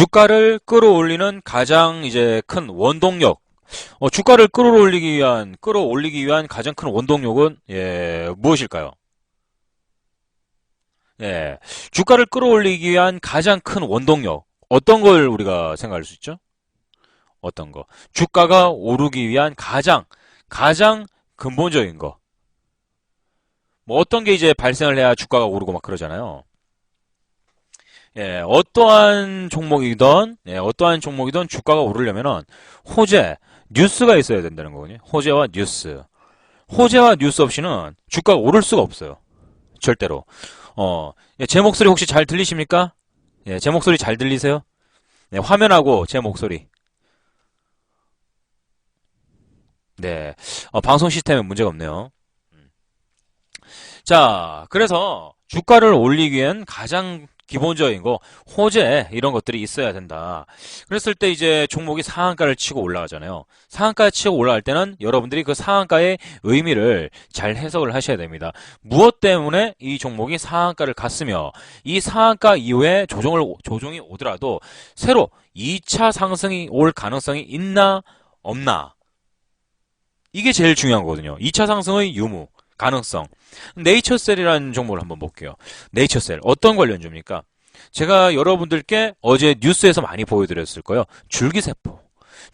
주가를 끌어올리는 가장 이제 큰 원동력. 주가를 끌어올리기 위한 가장 큰 원동력은, 무엇일까요? 예, 주가를 끌어올리기 위한 가장 큰 원동력. 어떤 걸 우리가 생각할 수 있죠? 어떤 거? 주가가 오르기 위한 가장 근본적인 거. 뭐 어떤 게 이제 발생을 해야 주가가 오르고 막 그러잖아요. 어떠한 종목이든 주가가 오르려면은 호재, 뉴스가 있어야 된다는 거거든요. 호재와 뉴스. 호재와 뉴스 없이는 주가가 오를 수가 없어요. 절대로. 제 목소리 혹시 잘 들리십니까? 제 목소리 잘 들리세요? 네, 화면하고 제 목소리. 네, 방송 시스템에 문제가 없네요. 자, 그래서 주가를 올리기 위한 가장 기본적인 거, 호재, 이런 것들이 있어야 된다. 그랬을 때 이제 종목이 상한가를 치고 올라가잖아요. 상한가를 치고 올라갈 때는 여러분들이 그 상한가의 의미를 잘 해석을 하셔야 됩니다. 무엇 때문에 이 종목이 상한가를 갔으며, 이 상한가 이후에 조정이 오더라도 새로 2차 상승이 올 가능성이 있나, 없나. 이게 제일 중요한 거거든요. 2차 상승의 유무, 가능성. 네이처셀이라는 종목을 한번 볼게요. 네이처셀. 어떤 관련주입니까? 제가 여러분들께 어제 뉴스에서 많이 보여드렸을 거예요. 줄기세포.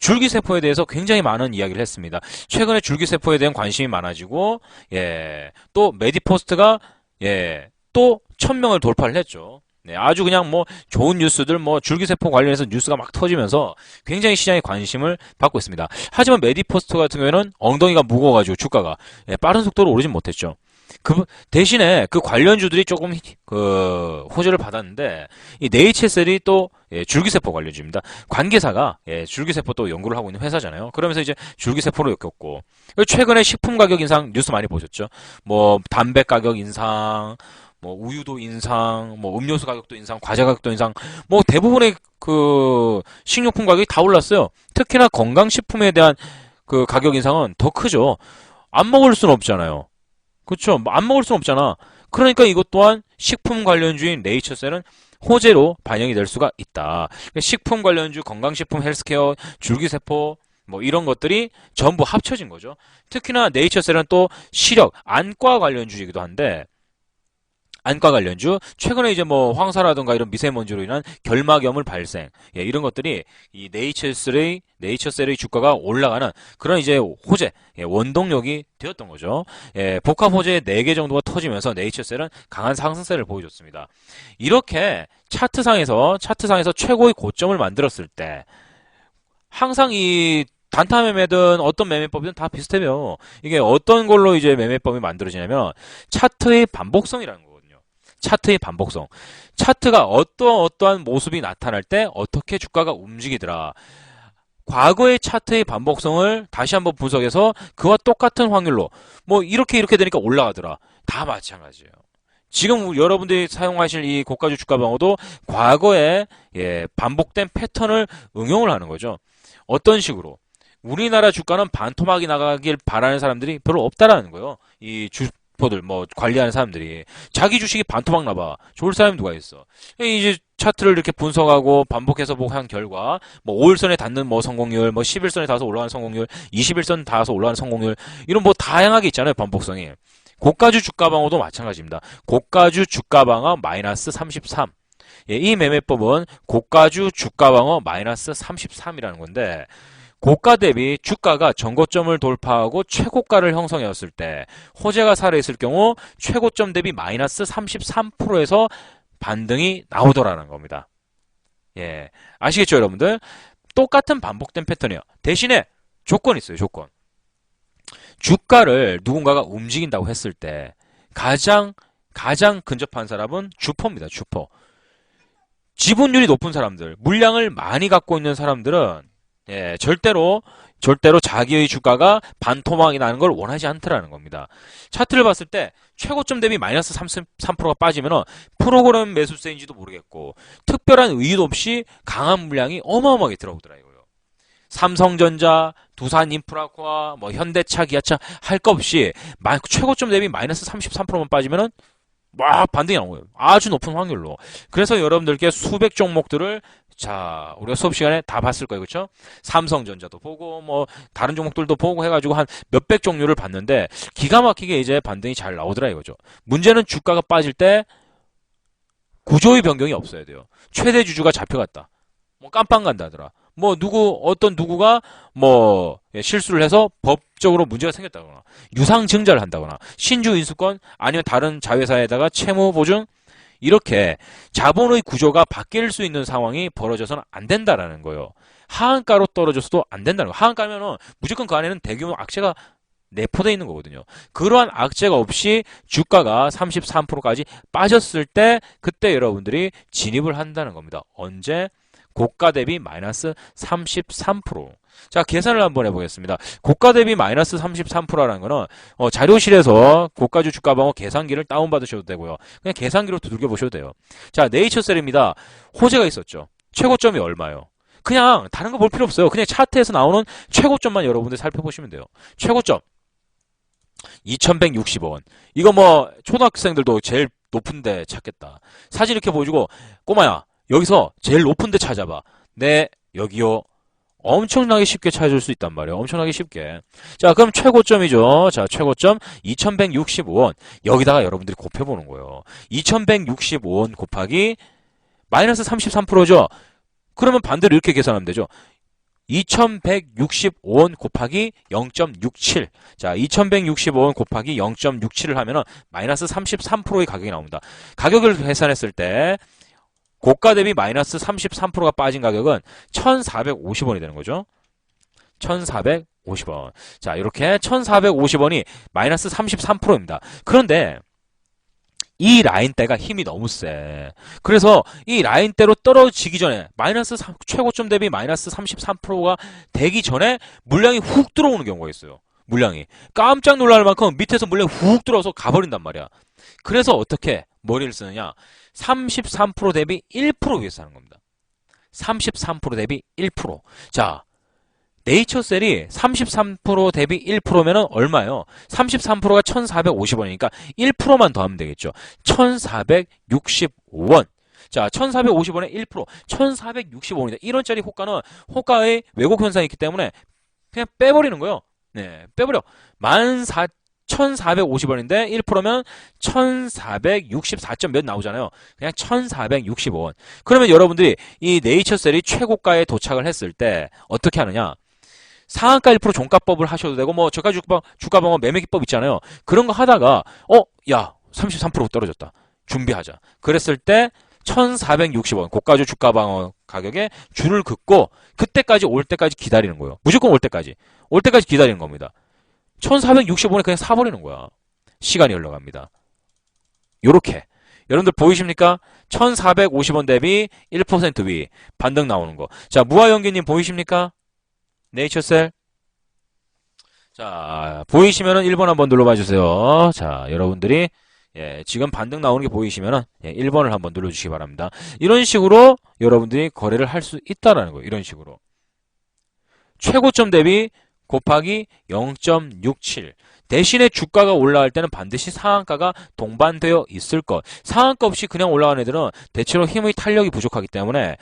줄기세포에 대해서 굉장히 많은 이야기를 했습니다. 최근에 줄기세포에 대한 관심이 많아지고, 또 메디포스트가, 또 1000명을 돌파를 했죠. 네, 아주 그냥 뭐 좋은 뉴스들, 뭐 줄기세포 관련해서 뉴스가 막 터지면서 굉장히 시장에 관심을 받고 있습니다. 하지만 메디포스트 같은 경우에는 엉덩이가 무거워가지고 주가가 빠른 속도로 오르진 못했죠. 대신에 그 관련주들이 조금 호재를 받았는데 이 네이처셀이 또 줄기세포 관련주입니다. 관계사가 줄기세포 또 연구를 하고 있는 회사잖아요. 그러면서 이제 줄기세포로 엮였고 최근에 식품 가격 인상 뉴스 많이 보셨죠? 뭐 담배 가격 인상, 뭐 우유도 인상, 뭐 음료수 가격도 인상, 과자 가격도 인상, 뭐 대부분의 그 식료품 가격이 다 올랐어요. 특히나 건강식품에 대한 그 가격 인상은 더 크죠. 안 먹을 수는 없잖아요. 그렇죠. 안 먹을 수는 없잖아. 그러니까 이것 또한 식품 관련주인 네이처셀은 호재로 반영이 될 수가 있다. 식품 관련주, 건강식품, 헬스케어, 줄기세포 뭐 이런 것들이 전부 합쳐진 거죠. 특히나 네이처셀은 또 시력, 안과 관련주이기도 한데 안과 관련주, 최근에 이제 뭐 황사라든가 이런 미세먼지로 인한 결막염을 발생, 이런 것들이 이 네이처셀의 주가가 올라가는 그런 이제 호재, 원동력이 되었던 거죠. 복합 호재 4개 정도가 터지면서 네이처셀은 강한 상승세를 보여줬습니다. 이렇게 차트상에서 최고의 고점을 만들었을 때 항상 이 단타 매매든 어떤 매매법이든 다 비슷해요. 이게 어떤 걸로 이제 매매법이 만들어지냐면 차트의 반복성이라는 거거든요. 차트의 반복성. 차트가 어떠한 모습이 나타날 때 어떻게 주가가 움직이더라. 과거의 차트의 반복성을 다시 한번 분석해서 그와 똑같은 확률로 뭐 이렇게 되니까 올라가더라. 다 마찬가지예요. 지금 여러분들이 사용하실 이 고가주 주가 방어도 과거에 반복된 패턴을 응용을 하는 거죠. 어떤 식으로? 우리나라 주가는 반토막이 나가길 바라는 사람들이 별로 없다라는 거예요. 이 주포들, 뭐, 관리하는 사람들이. 자기 주식이 반토막 나봐. 좋을 사람이 누가 있어. 이제 차트를 이렇게 분석하고 반복해서 한 결과, 뭐, 5일선에 닿는 뭐 성공률, 뭐, 11선에 닿아서 올라가는 성공률, 21선 닿아서 올라가는 성공률, 이런 뭐 다양하게 있잖아요, 반복성이. 고가주 주가 방어도 마찬가지입니다. 고가주 주가 방어 마이너스 33. 이 매매법은 고가주 주가 방어 마이너스 33이라는 건데, 고가 대비 주가가 전고점을 돌파하고 최고가를 형성했을 때 호재가 살아있을 경우 최고점 대비 마이너스 33%에서 반등이 나오더라는 겁니다. 아시겠죠 여러분들? 똑같은 반복된 패턴이에요. 대신에 조건이 있어요. 조건. 주가를 누군가가 움직인다고 했을 때 가장 근접한 사람은 주포입니다. 주포. 지분율이 높은 사람들, 물량을 많이 갖고 있는 사람들은 절대로 자기의 주가가 반토막이 나는 걸 원하지 않더라는 겁니다. 차트를 봤을 때 최고점 대비 마이너스 33%가 빠지면 프로그램 매수세인지도 모르겠고 특별한 의의도 없이 강한 물량이 어마어마하게 들어오더라고요. 삼성전자, 두산인프라코아, 뭐 현대차, 기아차 할 거 없이 최고점 대비 마이너스 33%만 빠지면은 막 반등이 나온 거예요. 아주 높은 확률로. 그래서 여러분들께 수백 종목들을 자, 우리가 수업 시간에 다 봤을 거예요. 그렇죠? 삼성전자도 보고 뭐 다른 종목들도 보고 해가지고 한 몇백 종류를 봤는데 기가 막히게 이제 반등이 잘 나오더라 이거죠. 문제는 주가가 빠질 때 구조의 변경이 없어야 돼요. 최대 주주가 잡혀갔다. 뭐 깜빵 간다더라. 뭐 어떤 누구가 뭐 실수를 해서 법적으로 문제가 생겼다거나 유상증자를 한다거나 신주 인수권 아니면 다른 자회사에다가 채무 보증 이렇게 자본의 구조가 바뀔 수 있는 상황이 벌어져서는 안 된다라는 거예요. 하한가로 떨어져서도 안 된다는 거예요. 하한가면은 무조건 그 안에는 대규모 악재가 내포되어 있는 거거든요. 그러한 악재가 없이 주가가 33%까지 빠졌을 때 그때 여러분들이 진입을 한다는 겁니다. 언제? 고가 대비 마이너스 33%. 자, 계산을 한번 해보겠습니다. 고가 대비 마이너스 33%라는 거는 자료실에서 고가주 주가방어 계산기를 다운받으셔도 되고요. 그냥 계산기로 두들겨 보셔도 돼요. 자, 네이처셀입니다. 호재가 있었죠. 최고점이 얼마예요? 그냥 다른 거 볼 필요 없어요. 그냥 차트에서 나오는 최고점만 여러분들 살펴보시면 돼요. 최고점 2160원. 이거 뭐 초등학생들도 제일 높은데 찾겠다. 사진 이렇게 보여주고 꼬마야 여기서 제일 높은데 찾아봐. 네, 여기요. 엄청나게 쉽게 찾을 수 있단 말이에요. 엄청나게 쉽게. 자, 그럼 최고점이죠. 자, 최고점 2165원. 여기다가 여러분들이 곱해보는 거예요. 2165원 곱하기 마이너스 33%죠. 그러면 반대로 이렇게 계산하면 되죠. 2165원 곱하기 0.67. 자, 2165원 곱하기 0.67을 하면은 마이너스 33%의 가격이 나옵니다. 가격을 계산했을 때 고가 대비 마이너스 33%가 빠진 가격은 1,450원이 되는 거죠. 1,450원. 자, 이렇게 1,450원이 마이너스 33%입니다. 그런데 이 라인대가 힘이 너무 세. 그래서 이 라인대로 떨어지기 전에 최고점 대비 마이너스 33%가 되기 전에 물량이 훅 들어오는 경우가 있어요. 물량이. 깜짝 놀랄 만큼 밑에서 물량이 훅 들어와서 가버린단 말이야. 그래서 어떻게 머리를 쓰느냐. 33% 대비 1% 위에서 하는 겁니다. 33% 대비 1%. 자, 네이처셀이 33% 대비 1%면은 얼마예요? 33%가 1,450원이니까 1%만 더하면 되겠죠. 1,465원. 자, 1,450원에 1%, 1,465원이다. 1원짜리 호가의 왜곡 현상이 있기 때문에 그냥 빼버리는 거예요. 네, 빼버려. 1,450원인데 1%면 1,464점 몇 나오잖아요. 그냥 1,465원. 그러면 여러분들이 이 네이처셀이 최고가에 도착을 했을 때 어떻게 하느냐? 상한가 1% 종가법을 하셔도 되고 뭐 저가 주가방어 매매기법 있잖아요. 그런 거 하다가 야 33% 떨어졌다. 준비하자. 그랬을 때 1,460원 고가주 주가방어 가격에 줄을 긋고 그때까지 올 때까지 기다리는 거예요. 무조건 올 때까지. 올 때까지 기다리는 겁니다. 1,460원에 그냥 사버리는 거야. 시간이 흘러갑니다. 요렇게. 여러분들 보이십니까? 1,450원 대비 1% 위. 반등 나오는 거. 자, 무화연기님 보이십니까? 네이처셀. 자, 보이시면은 1번 한번 눌러봐 주세요. 자, 여러분들이 지금 반등 나오는 게 보이시면은 1번을 한번 눌러주시기 바랍니다. 이런 식으로 여러분들이 거래를 할 수 있다라는 거예요. 이런 식으로. 최고점 대비 곱하기 0.67. 대신에 주가가 올라갈 때는 반드시 상한가가 동반되어 있을 것. 상한가 없이 그냥 올라가는 애들은 대체로 힘의 탄력이 부족하기 때문에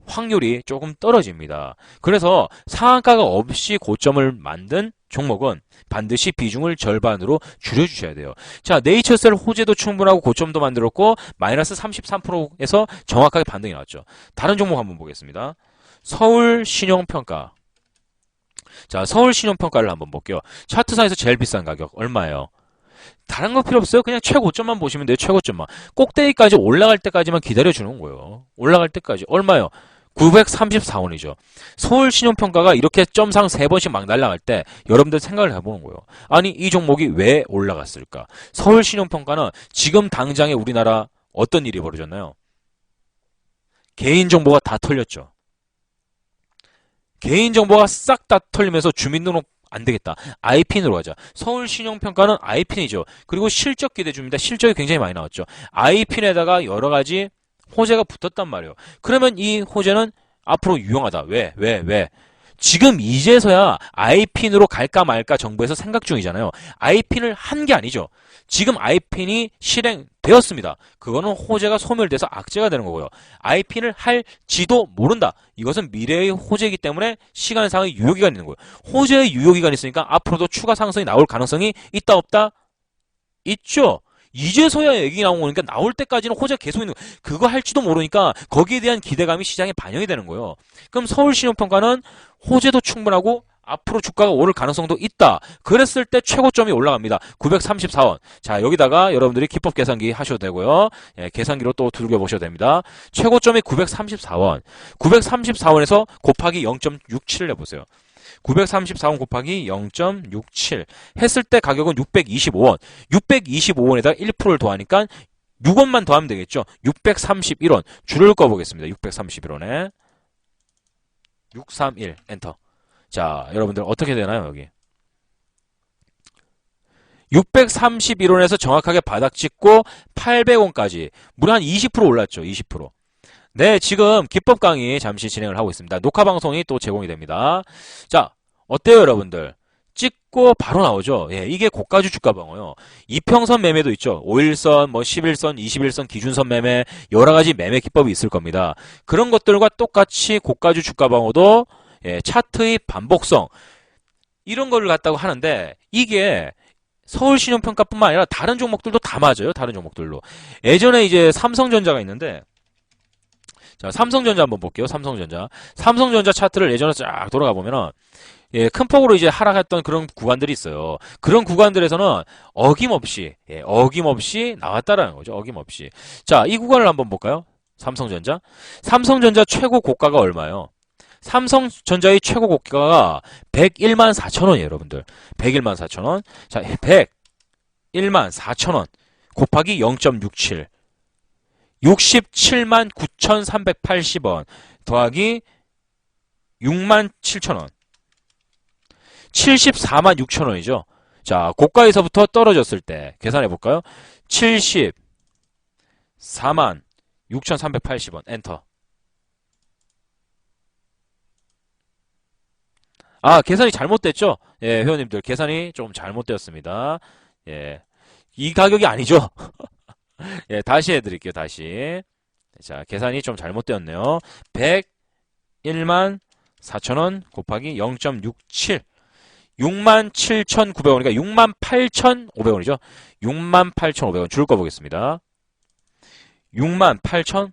확률이 조금 떨어집니다. 그래서 상한가가 없이 고점을 만든 종목은 반드시 비중을 절반으로 줄여주셔야 돼요. 자, 네이처셀 호재도 충분하고 고점도 만들었고 마이너스 33%에서 정확하게 반등이 나왔죠. 다른 종목 한번 보겠습니다. 서울신용평가. 자, 서울신용평가를 한번 볼게요. 차트상에서 제일 비싼 가격 얼마예요? 다른 거 필요 없어요. 그냥 최고점만 보시면 돼요. 최고점만. 꼭대기까지 올라갈 때까지만 기다려주는 거예요. 올라갈 때까지. 얼마예요? 934원이죠. 서울신용평가가 이렇게 점상 3번씩 막 날아갈 때 여러분들 생각을 해보는 거예요. 아니 이 종목이 왜 올라갔을까? 서울신용평가는 지금 당장에 우리나라 어떤 일이 벌어졌나요? 개인정보가 다 털렸죠. 개인정보가 싹 다 털리면서 주민등록 안 되겠다. 아이핀으로 가자. 서울신용평가는 아이핀이죠. 그리고 실적 기대줍니다. 실적이 굉장히 많이 나왔죠. 아이핀에다가 여러 가지 호재가 붙었단 말이에요. 그러면 이 호재는 앞으로 유용하다. 왜? 지금 이제서야 아이핀으로 갈까 말까 정부에서 생각 중이잖아요. 아이핀을 한 게 아니죠. 지금 아이핀이 실행되었습니다. 그거는 호재가 소멸돼서 악재가 되는 거고요. 아이핀을 할지도 모른다. 이것은 미래의 호재이기 때문에 시간상의 유효기간이 있는 거예요. 호재의 유효기간이 있으니까 앞으로도 추가 상승이 나올 가능성이 있다 없다? 있죠. 이제서야 얘기 나온 거니까 나올 때까지는 호재가 계속 있는 거예요. 그거 할지도 모르니까 거기에 대한 기대감이 시장에 반영이 되는 거예요. 그럼 서울신용평가는 호재도 충분하고 앞으로 주가가 오를 가능성도 있다. 그랬을 때 최고점이 올라갑니다. 934원. 자, 여기다가 여러분들이 기법 계산기 하셔도 되고요. 예, 계산기로 또 두들겨보셔도 됩니다. 최고점이 934원. 934원에서 곱하기 0.67을 해보세요. 934원 곱하기 0.67 했을 때 가격은 625원. 625원에다가 1%를 더하니까 6원만 더하면 되겠죠. 631원. 줄을 꺼보겠습니다. 631원에 631 엔터. 자, 여러분들 어떻게 되나요, 여기? 631원에서 정확하게 바닥 찍고 800원까지 무려 한 20% 올랐죠. 20%. 네, 지금 기법 강의 잠시 진행을 하고 있습니다. 녹화 방송이 또 제공이 됩니다. 자, 어때요, 여러분들? 찍고 바로 나오죠. 예, 이게 고가주 주가 방어요. 이평선 매매도 있죠. 5일선, 뭐 11선, 21선 기준선 매매, 여러 가지 매매 기법이 있을 겁니다. 그런 것들과 똑같이 고가주 주가 방어도 예, 차트의 반복성 이런 거를 갖다고 하는데 이게 서울신용평가뿐만 아니라 다른 종목들도 다 맞아요. 다른 종목들로. 예전에 이제 삼성전자가 있는데 자, 삼성전자 한번 볼게요. 삼성전자 차트를 예전에 쫙 돌아가 보면은 예, 큰 폭으로 이제 하락했던 그런 구간들이 있어요. 그런 구간들에서는 어김없이 나왔다라는 거죠. 어김없이. 자, 이 구간을 한번 볼까요? 삼성전자 최고 고가가 얼마예요? 삼성전자의 최고 고가가 101만 4천원이에요, 여러분들. 101만 4천원. 자, 101만 4천원 곱하기 0.67. 67만 9,380원 더하기 6만 7천원. 74만 6천원이죠. 자, 고가에서부터 떨어졌을 때 계산해 볼까요? 74만 6,380원. 엔터. 아, 계산이 잘못됐죠? 예, 회원님들, 계산이 좀 잘못되었습니다. 예, 이 가격이 아니죠? 예, 다시 해드릴게요, 다시. 자, 계산이 좀 잘못되었네요. 101만 4천원 곱하기 0.67. 67,900원이니까 68,500원이죠? 68,500원 줄 거 보겠습니다. 68,000,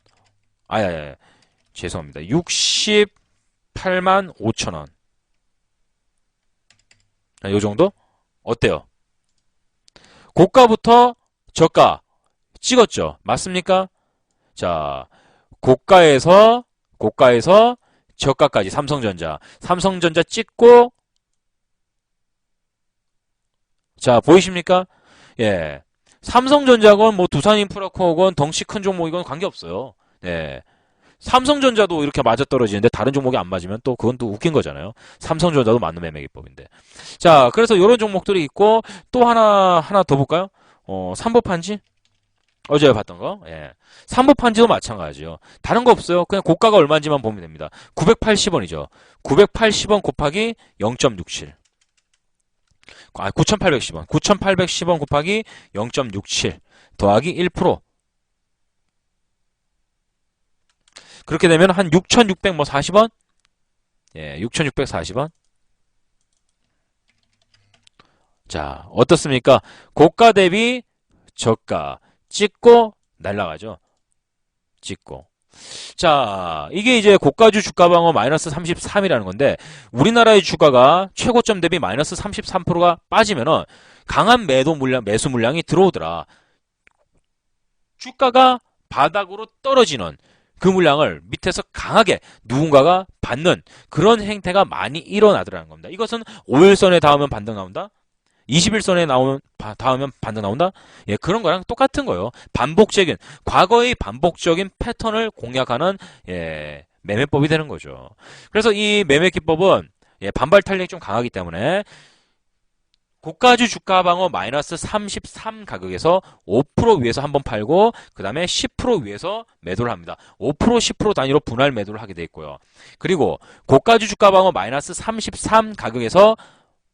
죄송합니다. 68만 5천원. 요 정도? 어때요? 고가부터 저가 찍었죠? 맞습니까? 자, 고가에서 저가까지 삼성전자 찍고 자, 보이십니까? 예. 삼성전자건 뭐 두산인프라코건 덩치 큰 종목이건 관계없어요. 예. 삼성전자도 이렇게 맞아떨어지는데 다른 종목이 안 맞으면 또 그건 또 웃긴 거잖아요. 삼성전자도 맞는 매매기법인데. 자, 그래서 이런 종목들이 있고 또 하나 더 볼까요? 삼보판지? 어제 봤던 거. 예. 삼보판지도 마찬가지죠. 다른 거 없어요. 그냥 고가가 얼마인지만 보면 됩니다. 980원이죠. 980원 곱하기 0.67. 9,810원. 9,810원 곱하기 0.67 더하기 1%. 그렇게 되면 한 6,640원? 예, 6,640원. 자, 어떻습니까? 고가 대비 저가 찍고 날라가죠. 찍고. 자, 이게 이제 고가주 주가 방어 마이너스 33이라는 건데 우리나라의 주가가 최고점 대비 마이너스 33%가 빠지면은 강한 매수 물량이 들어오더라. 주가가 바닥으로 떨어지는 그 물량을 밑에서 강하게 누군가가 받는 그런 행태가 많이 일어나더라는 겁니다. 이것은 5일선에 닿으면 반등 나온다? 21선에 닿으면 반등 나온다? 예, 그런 거랑 똑같은 거예요. 과거의 반복적인 패턴을 공략하는, 예, 매매법이 되는 거죠. 그래서 이 매매 기법은, 예, 반발 탄력이 좀 강하기 때문에 고가주 주가 방어 마이너스 33 가격에서 5% 위에서 한번 팔고 그 다음에 10% 위에서 매도를 합니다. 5% 10% 단위로 분할 매도를 하게 돼 있고요. 그리고 고가주 주가 방어 마이너스 33 가격에서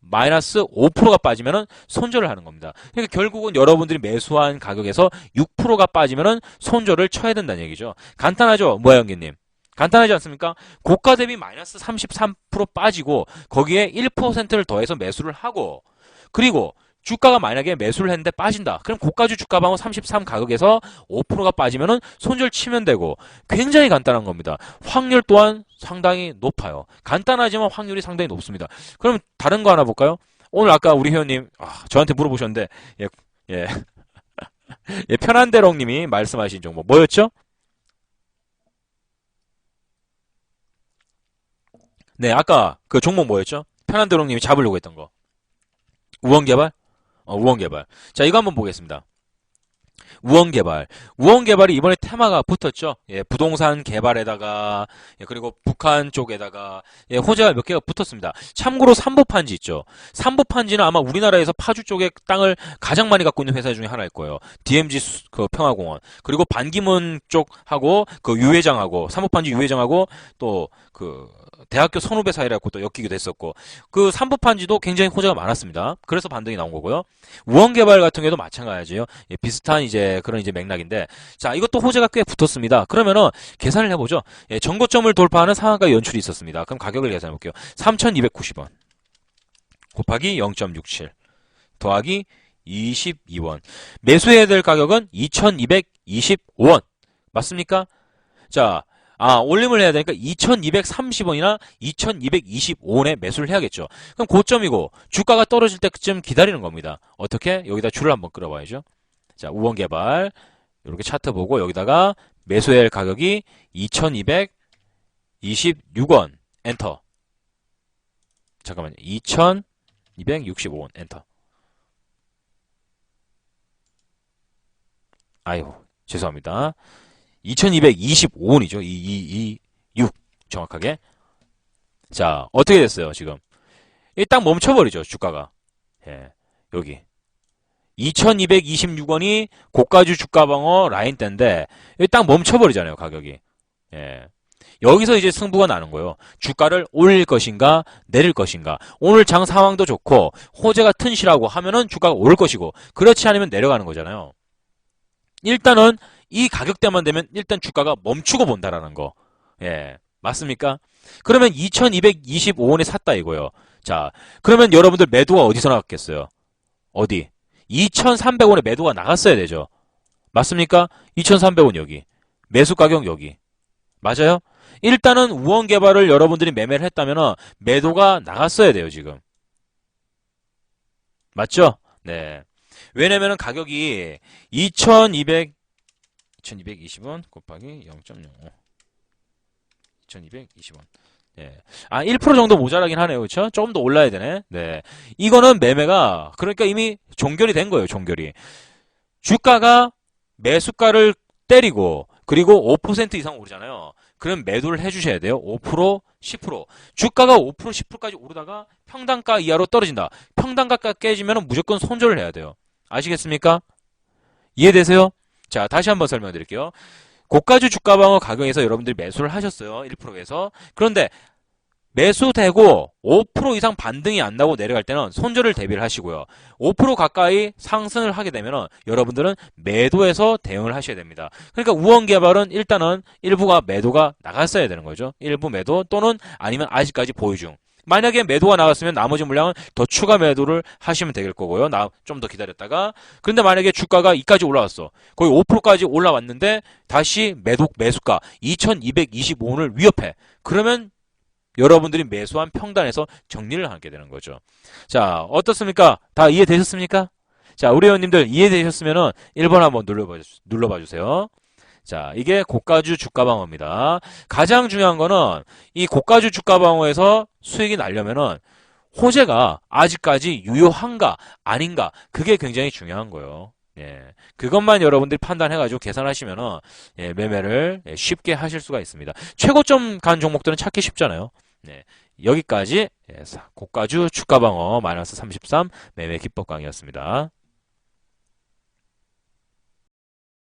마이너스 5%가 빠지면은 손절을 하는 겁니다. 그러니까 결국은 여러분들이 매수한 가격에서 6%가 빠지면은 손절을 쳐야 된다는 얘기죠. 간단하죠? 뭐야, 형님? 간단하지 않습니까? 고가 대비 마이너스 33% 빠지고 거기에 1%를 더해서 매수를 하고 그리고 주가가 만약에 매수를 했는데 빠진다. 그럼 고가주 주가 방어 33 가격에서 5%가 빠지면은 손절 치면 되고 굉장히 간단한 겁니다. 확률 또한 상당히 높아요. 간단하지만 확률이 상당히 높습니다. 그럼 다른 거 하나 볼까요? 오늘 아까 우리 회원님 저한테 물어보셨는데 예, 예. 예, 편한대롱님이 말씀하신 종목 뭐였죠? 네, 아까 그 종목 뭐였죠? 편한대롱님이 잡으려고 했던 거. 우원개발? 우원개발. 자, 이거 한번 보겠습니다. 우원개발. 우원개발이 이번에 테마가 붙었죠. 예, 부동산 개발에다가, 예, 그리고 북한 쪽에다가, 예, 호재가 몇 개가 붙었습니다. 참고로 삼보판지 있죠. 삼보판지는 아마 우리나라에서 파주 쪽에 땅을 가장 많이 갖고 있는 회사 중에 하나일 거예요. DMG 그 평화공원. 그리고 반기문 쪽하고, 그 유회장하고, 삼보판지 유회장하고, 또, 그, 대학교 선후배 사이라고 또 엮이기도 했었고 그 삼부판지도 굉장히 호재가 많았습니다. 그래서 반등이 나온 거고요. 우원개발 같은 경우도 마찬가지예요. 예, 비슷한 이제 그런 이제 맥락인데 자 이것도 호재가 꽤 붙었습니다. 그러면은 계산을 해보죠. 예, 전고점을 돌파하는 상한가 연출이 있었습니다. 그럼 가격을 계산해 볼게요. 3,290원 곱하기 0.67 더하기 22원 매수해야 될 가격은 2,225원 맞습니까? 자 올림을 해야 되니까 2230원이나 2225원에 매수를 해야겠죠. 그럼 고점이고 주가가 떨어질 때쯤 기다리는 겁니다. 어떻게? 여기다 줄을 한번 끌어봐야죠. 자, 우원개발 이렇게 차트 보고 여기다가 매수해야 할 가격이 2226원 엔터. 잠깐만요. 2265원 엔터. 아유, 죄송합니다. 2225원이죠. 2226 정확하게. 자, 어떻게 됐어요, 지금? 딱 멈춰버리죠, 주가가. 예, 여기. 2226원이 고가주 주가 방어 라인대인데 딱 멈춰버리잖아요, 가격이. 예. 여기서 이제 승부가 나는 거예요. 주가를 올릴 것인가, 내릴 것인가. 오늘 장 상황도 좋고, 호재가 튼실하고 하면은 주가가 오를 것이고, 그렇지 않으면 내려가는 거잖아요. 일단은 이 가격대만 되면 일단 주가가 멈추고 본다라는 거. 예. 맞습니까? 그러면 2225원에 샀다 이거예요. 자, 그러면 여러분들 매도가 어디서 나갔겠어요? 어디? 2300원에 매도가 나갔어야 되죠. 맞습니까? 2300원 여기. 매수 가격 여기. 맞아요? 일단은 우원개발을 여러분들이 매매를 했다면 매도가 나갔어야 돼요, 지금. 맞죠? 네. 왜냐면은 가격이 2220원 곱하기 0.05 2220원 예. 1% 정도 모자라긴 하네요. 그렇죠? 조금 더 올라야 되네. 네. 이거는 매매가 그러니까 이미 종결이 된 거예요. 종결이. 주가가 매수가를 때리고 그리고 5% 이상 오르잖아요. 그럼 매도를 해주셔야 돼요. 5%, 10%. 주가가 5%, 10%까지 오르다가 평단가 이하로 떨어진다. 평단가가 깨지면 무조건 손절을 해야 돼요. 아시겠습니까? 이해되세요? 자, 다시 한번 설명드릴게요. 고가주 주가 방어 가격에서 여러분들이 매수를 하셨어요. 1%에서. 그런데 매수되고 5% 이상 반등이 안 나고 내려갈 때는 손절을 대비를 하시고요. 5% 가까이 상승을 하게 되면 여러분들은 매도해서 대응을 하셔야 됩니다. 그러니까 우원개발은 일단은 일부가 매도가 나갔어야 되는 거죠. 일부 매도 또는 아니면 아직까지 보유 중. 만약에 매도가 나갔으면 나머지 물량은 더 추가 매도를 하시면 될 거고요. 좀 더 기다렸다가. 그런데 만약에 주가가 이까지 올라왔어. 거의 5%까지 올라왔는데 다시 매수가 2225원을 위협해. 그러면 여러분들이 매수한 평단에서 정리를 하게 되는 거죠. 자, 어떻습니까? 다 이해되셨습니까? 자, 우리 회원님들 이해되셨으면은 1번 한번 눌러봐 주세요. 자, 이게 고가주 주가 방어입니다. 가장 중요한 거는 이 고가주 주가 방어에서 수익이 나려면은 호재가 아직까지 유효한가 아닌가 그게 굉장히 중요한 거예요. 예, 그것만 여러분들이 판단해가지고 계산하시면은 예, 매매를 쉽게 하실 수가 있습니다. 최고점 간 종목들은 찾기 쉽잖아요. 네, 여기까지 고가주 주가 방어 마이너스 33 매매 기법 강의였습니다.